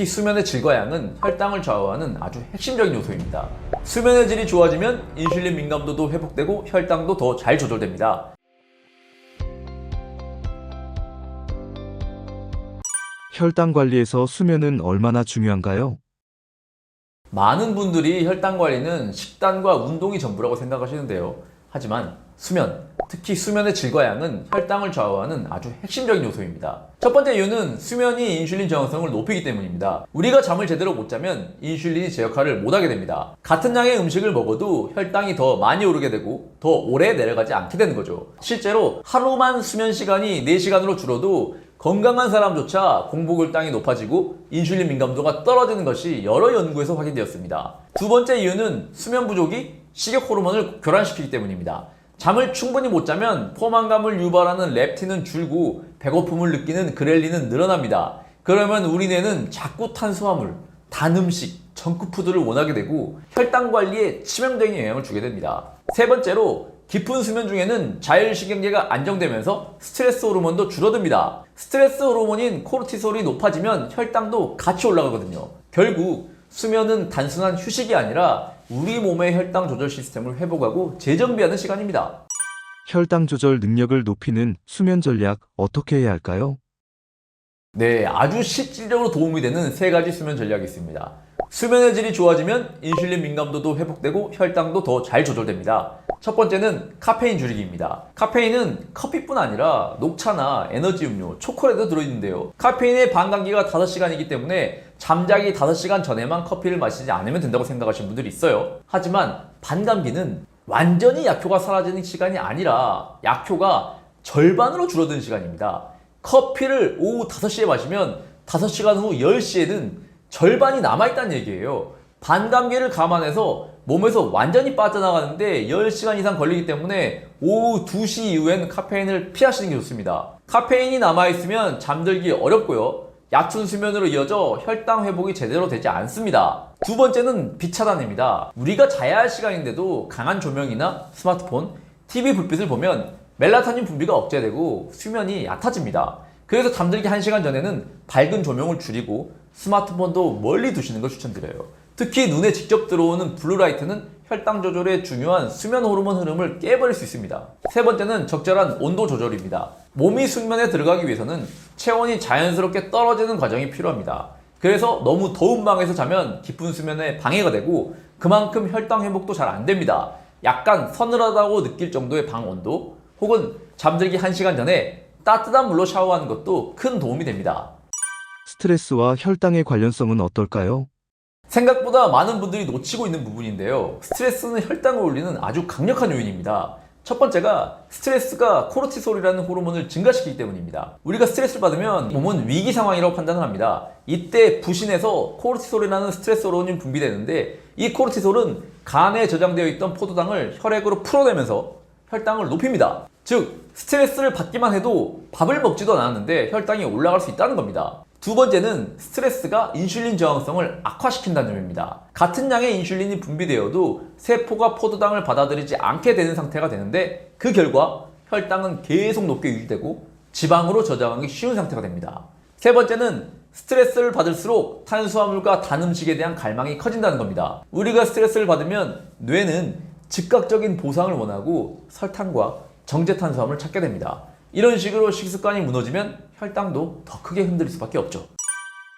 특히 수면의 질과 양은 혈당을 좌우하는 아주 핵심적인 요소입니다. 수면의 질이 좋아지면 인슐린 민감도도 회복되고 혈당도 더 잘 조절됩니다. 혈당 관리에서 수면은 얼마나 중요한가요? 많은 분들이 혈당 관리는 식단과 운동이 전부라고 생각하시는데요. 하지만 수면, 특히 수면의 질과 양은 혈당을 좌우하는 아주 핵심적인 요소입니다. 첫 번째 이유는 수면이 인슐린 저항성을 높이기 때문입니다. 우리가 잠을 제대로 못 자면 인슐린이 제 역할을 못하게 됩니다. 같은 양의 음식을 먹어도 혈당이 더 많이 오르게 되고 더 오래 내려가지 않게 되는 거죠. 실제로 하루만 수면 시간이 4시간으로 줄어도 건강한 사람조차 공복혈당이 높아지고 인슐린 민감도가 떨어지는 것이 여러 연구에서 확인되었습니다. 두 번째 이유는 수면 부족이 식욕 호르몬을 교란시키기 때문입니다. 잠을 충분히 못 자면 포만감을 유발하는 렙틴은 줄고 배고픔을 느끼는 그렐린은 늘어납니다. 그러면 우리 뇌는 자꾸 탄수화물, 단 음식, 정크푸드를 원하게 되고 혈당 관리에 치명적인 영향을 주게 됩니다. 세 번째로 깊은 수면 중에는 자율신경계가 안정되면서 스트레스 호르몬도 줄어듭니다. 스트레스 호르몬인 코르티솔이 높아지면 혈당도 같이 올라가거든요. 결국 수면은 단순한 휴식이 아니라 우리 몸의 혈당 조절 시스템을 회복하고 재정비하는 시간입니다. 혈당 조절 능력을 높이는 수면 전략 어떻게 해야 할까요? 네, 아주 실질적으로 도움이 되는 3가지 수면 전략이 있습니다. 수면의 질이 좋아지면 인슐린 민감도도 회복되고 혈당도 더 잘 조절됩니다. 첫 번째는 카페인 줄이기입니다. 카페인은 커피뿐 아니라 녹차나 에너지 음료, 초콜릿도 들어있는데요. 카페인의 반감기가 5시간이기 때문에 잠자기 5시간 전에만 커피를 마시지 않으면 된다고 생각하시는 분들이 있어요. 하지만 반감기는 완전히 약효가 사라지는 시간이 아니라 약효가 절반으로 줄어드는 시간입니다. 커피를 오후 5시에 마시면 5시간 후 10시에는 절반이 남아있다는 얘기예요. 반감기를 감안해서 몸에서 완전히 빠져나가는데 10시간 이상 걸리기 때문에 오후 2시 이후엔 카페인을 피하시는 게 좋습니다. 카페인이 남아있으면 잠들기 어렵고요. 얕은 수면으로 이어져 혈당 회복이 제대로 되지 않습니다. 두 번째는 빛 차단입니다. 우리가 자야 할 시간인데도 강한 조명이나 스마트폰, TV 불빛을 보면 멜라토닌 분비가 억제되고 수면이 얕아집니다. 그래서 잠들기 1시간 전에는 밝은 조명을 줄이고 스마트폰도 멀리 두시는 걸 추천드려요. 특히 눈에 직접 들어오는 블루라이트는 혈당 조절에 중요한 수면 호르몬 흐름을 깨버릴 수 있습니다. 세 번째는 적절한 온도 조절입니다. 몸이 숙면에 들어가기 위해서는 체온이 자연스럽게 떨어지는 과정이 필요합니다. 그래서 너무 더운 방에서 자면 깊은 수면에 방해가 되고 그만큼 혈당 회복도 잘 안 됩니다. 약간 서늘하다고 느낄 정도의 방 온도 혹은 잠들기 1시간 전에 따뜻한 물로 샤워하는 것도 큰 도움이 됩니다. 스트레스와 혈당의 관련성은 어떨까요? 생각보다 많은 분들이 놓치고 있는 부분인데요. 스트레스는 혈당을 올리는 아주 강력한 요인입니다. 첫 번째가 스트레스가 코르티솔이라는 호르몬을 증가시키기 때문입니다. 우리가 스트레스를 받으면 몸은 위기 상황이라고 판단을 합니다. 이때 부신해서 코르티솔이라는 스트레스 호르몬이 분비되는데 이 코르티솔은 간에 저장되어 있던 포도당을 혈액으로 풀어내면서 혈당을 높입니다. 즉 스트레스를 받기만 해도 밥을 먹지도 않았는데 혈당이 올라갈 수 있다는 겁니다. 두 번째는 스트레스가 인슐린 저항성을 악화시킨다는 점입니다. 같은 양의 인슐린이 분비되어도 세포가 포도당을 받아들이지 않게 되는 상태가 되는데 그 결과 혈당은 계속 높게 유지되고 지방으로 저장하기 쉬운 상태가 됩니다. 세 번째는 스트레스를 받을수록 탄수화물과 단 음식에 대한 갈망이 커진다는 겁니다. 우리가 스트레스를 받으면 뇌는 즉각적인 보상을 원하고 설탕과 정제 탄수화물을 찾게 됩니다. 이런 식으로 식습관이 무너지면 혈당도 더 크게 흔들릴 수밖에 없죠.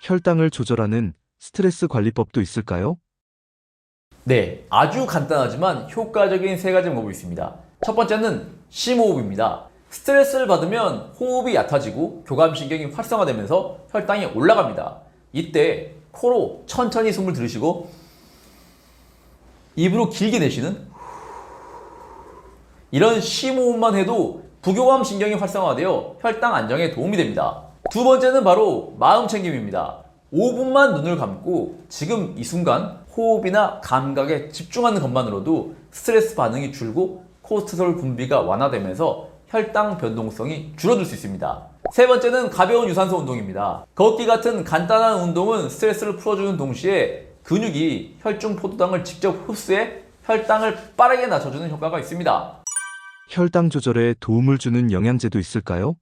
혈당을 조절하는 스트레스 관리법도 있을까요? 네, 아주 간단하지만 효과적인 3가지 방법이 있습니다. 첫 번째는 심호흡입니다. 스트레스를 받으면 호흡이 얕아지고 교감신경이 활성화되면서 혈당이 올라갑니다. 이때 코로 천천히 숨을 들이쉬고 입으로 길게 내쉬는 이런 심호흡만 해도 부교감 신경이 활성화되어 혈당 안정에 도움이 됩니다. 두 번째는 바로 마음 챙김입니다. 5분만 눈을 감고 지금 이 순간 호흡이나 감각에 집중하는 것만으로도 스트레스 반응이 줄고 코르티솔 분비가 완화되면서 혈당 변동성이 줄어들 수 있습니다. 세 번째는 가벼운 유산소 운동입니다. 걷기 같은 간단한 운동은 스트레스를 풀어주는 동시에 근육이 혈중 포도당을 직접 흡수해 혈당을 빠르게 낮춰주는 효과가 있습니다. 혈당 조절에 도움을 주는 영양제도 있을까요?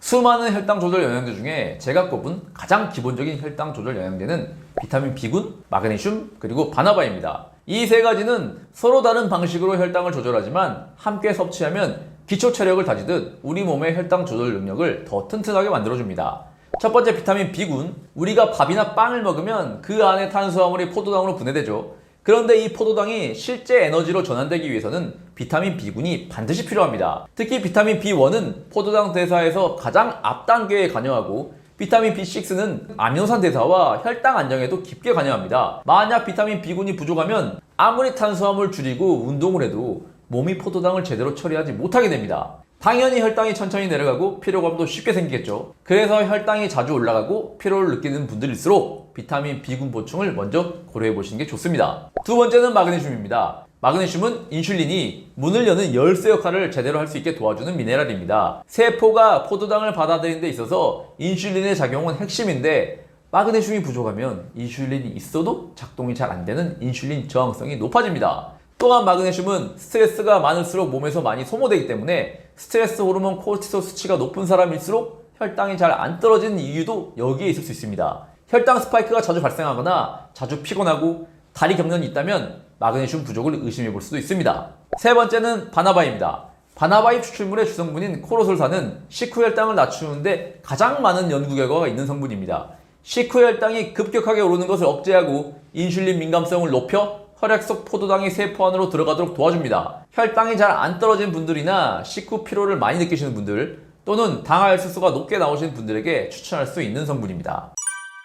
수많은 혈당 조절 영양제 중에 제가 꼽은 가장 기본적인 혈당 조절 영양제는 비타민 B군, 마그네슘, 그리고 바나바입니다. 이 세 가지는 서로 다른 방식으로 혈당을 조절하지만 함께 섭취하면 기초 체력을 다지듯 우리 몸의 혈당 조절 능력을 더 튼튼하게 만들어줍니다. 첫 번째 비타민 B군, 우리가 밥이나 빵을 먹으면 그 안에 탄수화물이 포도당으로 분해되죠. 그런데 이 포도당이 실제 에너지로 전환되기 위해서는 비타민 B군이 반드시 필요합니다. 특히 비타민 B1은 포도당 대사에서 가장 앞 단계에 관여하고 비타민 B6는 아미노산 대사와 혈당 안정에도 깊게 관여합니다. 만약 비타민 B군이 부족하면 아무리 탄수화물 줄이고 운동을 해도 몸이 포도당을 제대로 처리하지 못하게 됩니다. 당연히 혈당이 천천히 내려가고 피로감도 쉽게 생기겠죠. 그래서 혈당이 자주 올라가고 피로를 느끼는 분들일수록 비타민 B군 보충을 먼저 고려해 보시는 게 좋습니다. 두 번째는 마그네슘입니다. 마그네슘은 인슐린이 문을 여는 열쇠 역할을 제대로 할 수 있게 도와주는 미네랄입니다. 세포가 포도당을 받아들이는 데 있어서 인슐린의 작용은 핵심인데 마그네슘이 부족하면 인슐린이 있어도 작동이 잘 안 되는 인슐린 저항성이 높아집니다. 또한 마그네슘은 스트레스가 많을수록 몸에서 많이 소모되기 때문에 스트레스 호르몬 코르티솔 수치가 높은 사람일수록 혈당이 잘 안 떨어지는 이유도 여기에 있을 수 있습니다. 혈당 스파이크가 자주 발생하거나 자주 피곤하고 다리 경련이 있다면 마그네슘 부족을 의심해 볼 수도 있습니다. 세 번째는 바나바입니다. 바나바잎 추출물의 주성분인 코로솔산은 식후 혈당을 낮추는데 가장 많은 연구 결과가 있는 성분입니다. 식후 혈당이 급격하게 오르는 것을 억제하고 인슐린 민감성을 높여 혈액 속 포도당이 세포 안으로 들어가도록 도와줍니다. 혈당이 잘 안 떨어진 분들이나 식후 피로를 많이 느끼시는 분들 또는 당알수수가 높게 나오시는 분들에게 추천할 수 있는 성분입니다.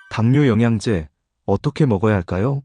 당뇨 영양제 어떻게 먹어야 할까요?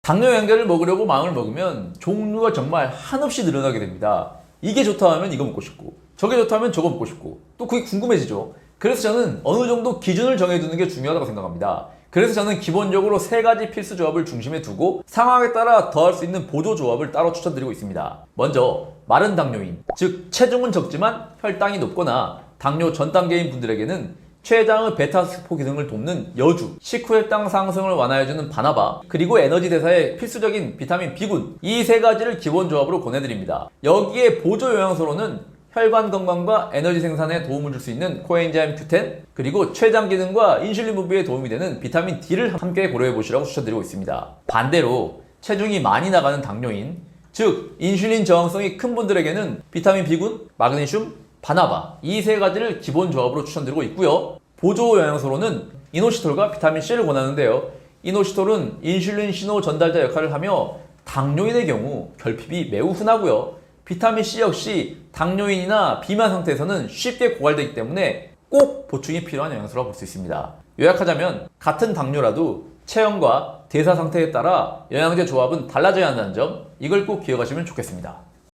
당뇨 영양제를 먹으려고 마음을 먹으면 종류가 정말 한없이 늘어나게 됩니다. 이게 좋다 하면 이거 먹고 싶고 저게 좋다 하면 저거 먹고 싶고 또 그게 궁금해지죠. 그래서 저는 어느 정도 기준을 정해두는 게 중요하다고 생각합니다. 그래서 저는 기본적으로 세 가지 필수 조합을 중심에 두고 상황에 따라 더할 수 있는 보조 조합을 따로 추천드리고 있습니다. 먼저 마른 당뇨인, 즉 체중은 적지만 혈당이 높거나 당뇨 전 단계인 분들에게는 췌장의 베타세포 기능을 돕는 여주, 식후 혈당 상승을 완화해주는 바나바, 그리고 에너지 대사에 필수적인 비타민 B군, 이 세 가지를 기본 조합으로 권해드립니다. 여기에 보조 영양소로는 혈관 건강과 에너지 생산에 도움을 줄 수 있는 코엔자임 Q10, 그리고 췌장 기능과 인슐린 분비에 도움이 되는 비타민 D를 함께 고려해 보시라고 추천드리고 있습니다. 반대로 체중이 많이 나가는 당뇨인, 즉 인슐린 저항성이 큰 분들에게는 비타민 B군, 마그네슘, 바나바, 이 세 가지를 기본 조합으로 추천드리고 있고요. 보조 영양소로는 이노시톨과 비타민 C를 권하는데요. 이노시톨은 인슐린 신호 전달자 역할을 하며 당뇨인의 경우 결핍이 매우 흔하고요. 비타민 C 역시 당뇨인이나 비만 상태에서는 쉽게 고갈되기 때문에 꼭 보충이 필요한 영양소라고 볼 수 있습니다. 요약하자면 같은 당뇨라도 체형과 대사 상태에 따라 영양제 조합은 달라져야 한다는 점, 이걸 꼭 기억하시면 좋겠습니다.